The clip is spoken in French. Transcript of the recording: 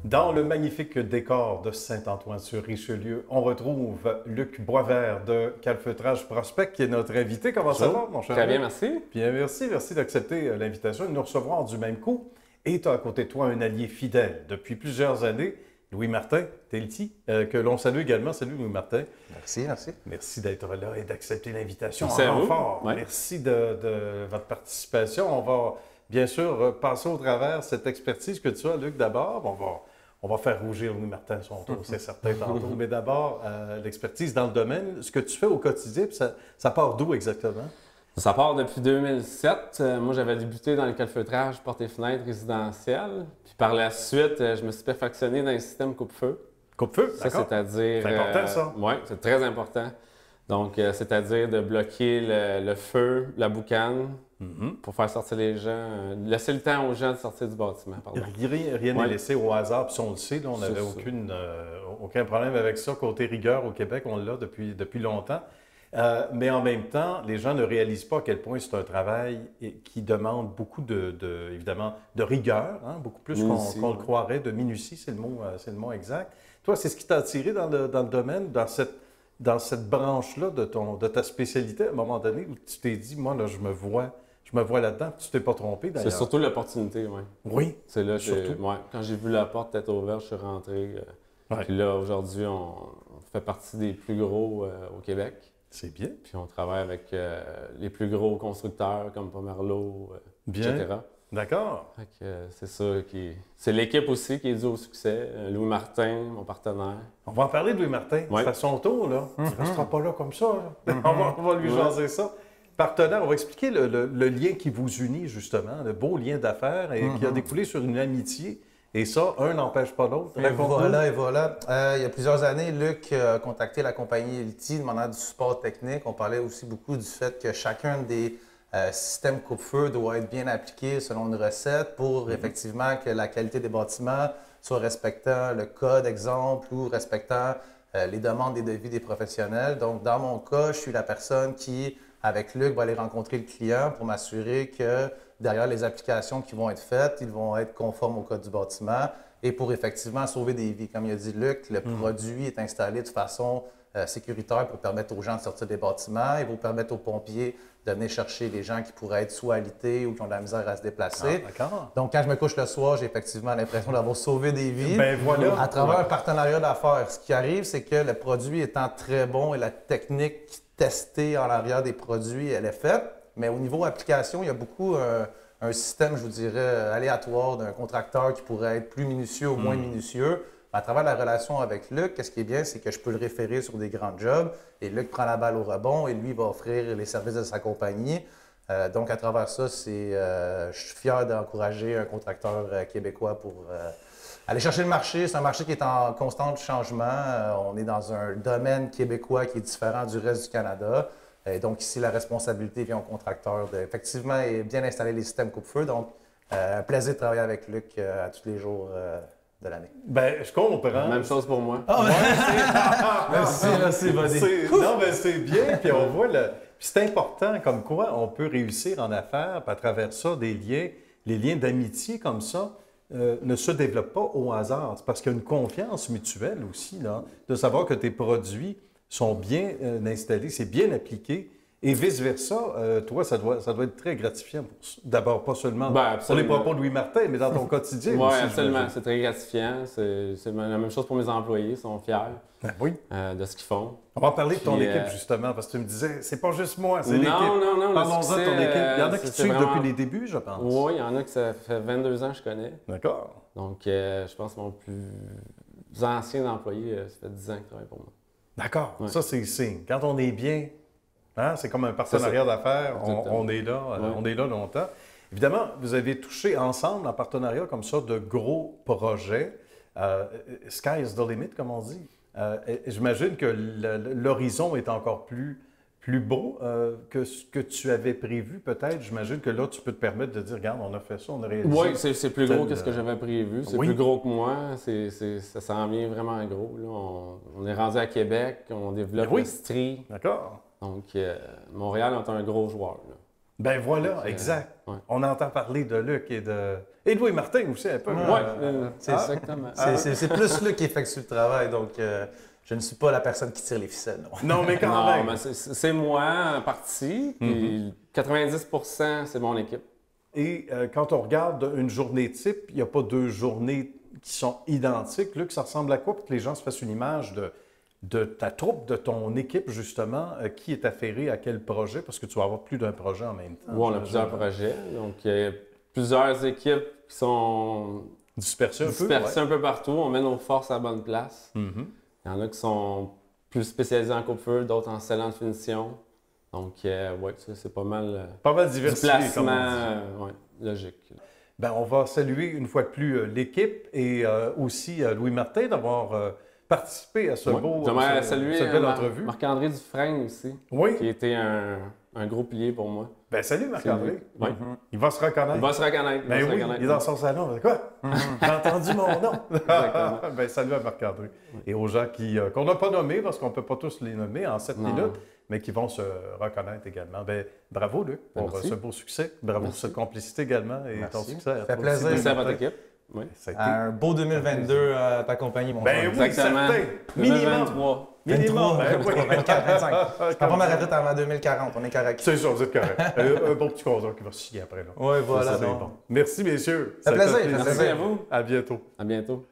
Dans le magnifique décor de Saint-Antoine-sur-Richelieu, on retrouve Luc Boisvert de Calfeutrage Prospect, qui est notre invité. Comment ça va, mon cher Très bien, Luc? merci. Bien, merci. Merci d'accepter l'invitation et de nous recevoir du même coup. Et tu as à côté de toi un allié fidèle depuis plusieurs années, Louis-Martin Telti, que l'on salue également. Salut Louis-Martin. Merci, merci. Merci d'être là et d'accepter l'invitation. Merci à vous. Fort. Ouais. Merci de votre participation. On va bien sûr passer au travers cette expertise que tu as, Luc, d'abord. On va faire rougir Louis-Martin son tour, c'est certain, tantôt. Mais d'abord, l'expertise dans le domaine, ce que tu fais au quotidien, puis ça part d'où exactement? Ça part depuis 2007. Moi, j'avais débuté dans le calfeutrage portes et fenêtres résidentiel. Puis par la suite, je me suis perfectionné dans le système coupe-feu. Coupe-feu, Ça, d'accord. c'est-à-dire... C'est important, ça. Oui, c'est très important. Donc, c'est-à-dire de bloquer le feu, la boucane, pour faire sortir les gens, laisser le temps aux gens de sortir du bâtiment. Pardon. Rien n'est Ouais. laissé au hasard, puis ça, on le sait, là, on C'est n'avait ça. aucun problème avec ça. Côté rigueur au Québec, on l'a depuis longtemps. Mais en même temps, les gens ne réalisent pas à quel point c'est un travail qui demande beaucoup évidemment, de rigueur, hein, beaucoup plus Minutie, qu'on le ouais. croirait, de minutie, c'est le mot exact. Toi, c'est ce qui t'a attiré dans le domaine, dans cette branche-là de ta spécialité, à un moment donné, où tu t'es dit, moi, là, je me vois là-dedans, tu t'es pas trompé, d'ailleurs. C'est surtout l'opportunité, oui. Oui, C'est là surtout. ouais, quand j'ai vu la porte être ouverte, je suis rentré. Ouais. Puis là, aujourd'hui, on fait partie des plus gros au Québec. C'est bien. Puis on travaille avec les plus gros constructeurs comme Pomerleau, Bien. etc. D'accord. Fait que, c'est ça qui... C'est l'équipe aussi qui est due au succès. Louis Martin, mon partenaire. On va en parler de Louis-Martin. Ouais. C'est à son tour, là. Il ne restera pas là comme ça. Là. On va lui Ouais. jaser ça. Partenaire, on va expliquer le lien qui vous unit, justement, le beau lien d'affaires et qui a découlé sur une amitié. Et ça, un n'empêche pas l'autre. Et Raconte-nous. voilà, et voilà. Il y a plusieurs années, Luc a contacté la compagnie Elti demandant du support technique. On parlait aussi beaucoup du fait que chacun des systèmes coupe-feu doit être bien appliqué selon une recette pour effectivement que la qualité des bâtiments soit respectant le code, exemple, ou respectant les demandes des devis des professionnels. Donc, dans mon cas, je suis la personne qui, avec Luc, va aller rencontrer le client pour m'assurer que derrière les applications qui vont être faites, ils vont être conformes au code du bâtiment et pour effectivement sauver des vies. Comme il a dit Luc, le produit est installé de façon sécuritaire pour permettre aux gens de sortir des bâtiments et pour permettre aux pompiers de venir chercher les gens qui pourraient être sous alité ou qui ont de la misère à se déplacer. Ah, d'accord. Donc, quand je me couche le soir, j'ai effectivement l'impression d'avoir sauvé des vies Ben voilà. à travers un partenariat d'affaires. Ce qui arrive, c'est que le produit étant très bon et la technique testée en arrière des produits, elle est faite. Mais au niveau application, il y a beaucoup un système, je vous dirais, aléatoire d'un contracteur qui pourrait être plus minutieux ou moins minutieux. À travers la relation avec Luc, ce qui est bien, c'est que je peux le référer sur des grands jobs et Luc prend la balle au rebond et lui va offrir les services de sa compagnie. Donc, à travers ça, je suis fier d'encourager un contracteur québécois pour aller chercher le marché. C'est un marché qui est en constant changement. On est dans un domaine québécois qui est différent du reste du Canada. Et donc, ici, la responsabilité vient au contracteur effectivement et bien installer les systèmes coupe-feu. Donc, un plaisir de travailler avec Luc à tous les jours de l'année. Ben, je comprends. Même chose pour moi. Merci, buddy. Non, mais c'est bien. Puis on voit puis c'est important comme quoi on peut réussir en affaires, puis à travers ça, les liens d'amitié comme ça ne se développent pas au hasard. C'est parce qu'il y a une confiance mutuelle aussi, là, de savoir que tes produits sont bien installés, c'est bien appliqué. Et vice-versa, toi, ça doit être très gratifiant. D'abord, pas seulement Ben, pour les absolument. propos de Louis-Martin, mais dans ton quotidien Oui, aussi. absolument. j'imagine. C'est très gratifiant. C'est la même chose pour mes employés. Ils sont fiers Ben oui. de ce qu'ils font. On va parler de ton Puis, équipe, justement, parce que tu me disais, c'est pas juste moi, c'est Non, l'équipe. non, le Parlons-en de succès, ton équipe. Il y en a qui te c'est suivent vraiment- depuis les débuts, je pense. Oui, il y en a que ça fait 22 ans que je connais. D'accord. Donc, je pense que mon plus ancien employé, ça fait 10 ans qu'il travaille pour moi. D'accord. Ouais. Ça, c'est le signe. Quand on est bien, hein, c'est comme un partenariat d'affaires, Exactement. on est là, Ouais. on est là longtemps. Évidemment, vous avez touché ensemble, en partenariat comme ça, de gros projets. Sky is the limit, comme on dit. Et j'imagine que l'horizon est encore plus beau que ce que tu avais prévu, peut-être. J'imagine que là, tu peux te permettre de dire, regarde, on a fait ça, on a réalisé. Oui, c'est plus gros tel- que ce que j'avais prévu. C'est Oui. plus gros que moi. Ça s'en vient vraiment gros. Là. On est rendu à Québec, on développe Oui. le Stri. D'accord. Donc, Montréal est un gros joueur. Là. Ben voilà, Donc, exact. ouais. On entend parler de Luc et de... Et Louis Martin aussi, un peu. C'est exactement. C'est plus Luc qui effectue le travail, donc je ne suis pas la personne qui tire les ficelles. Non. Non, mais quand Non, même. mais c'est moi en partie, puis 90% c'est mon équipe. Et quand on regarde une journée type, il n'y a pas deux journées qui sont identiques. Luc, ça ressemble à quoi pour que les gens se fassent une image de ta troupe, de ton équipe, justement, qui est affairé à quel projet? Parce que tu vas avoir plus d'un projet en même temps. Oui, on a plusieurs projets. Donc, il y a plusieurs équipes qui sont Dispersés un peu. dispersées un peu partout. On met nos forces à la bonne place. Mhm. Il y en a qui sont plus spécialisés en coupe-feu, d'autres en scellant de finition. Donc, oui, ça, c'est pas mal Pas mal du diversifié, comme on placement dit. ouais, logique. Ben, on va saluer une fois de plus l'équipe et aussi Louis Martin d'avoir participé à ce Ouais. beau J'aimerais saluer cette belle entrevue. Marc-André Dufresne aussi, Oui. qui était un gros pilier pour moi. Ben, salut Marc-André. Oui. Il va se reconnaître. Il va se reconnaître. Ben oui, il est dans son salon. Quoi? J'ai entendu mon nom. Exactement. Ben, salut à Marc-André. Et aux gens qu'on n'a pas nommés, parce qu'on ne peut pas tous les nommer en 7 Non. minutes, mais qui vont se reconnaître également. Ben, bravo, Luc, pour Merci. ce beau succès. Bravo pour Merci. cette complicité également et Merci. ton succès. à Ça fait toi plaisir. aussi, Merci à Louis votre Martin. équipe. Oui. Ça a été... Un beau 2022 à t'accompagner, mon Ben frère. oui, Exactement. certain. Minimum. 2023. Minimum. 23, Ben oui. 24, 25. Je ne prends pas ma retraite avant 2040, on est correct. C'est sûr, vous êtes correct. un bon petit consort qui va se signer après. Là. Oui, voilà. Ça, c'est donc. bon. Merci, messieurs. Ça fait a été plaisir, un ça fait Merci à vous. À bientôt. À bientôt.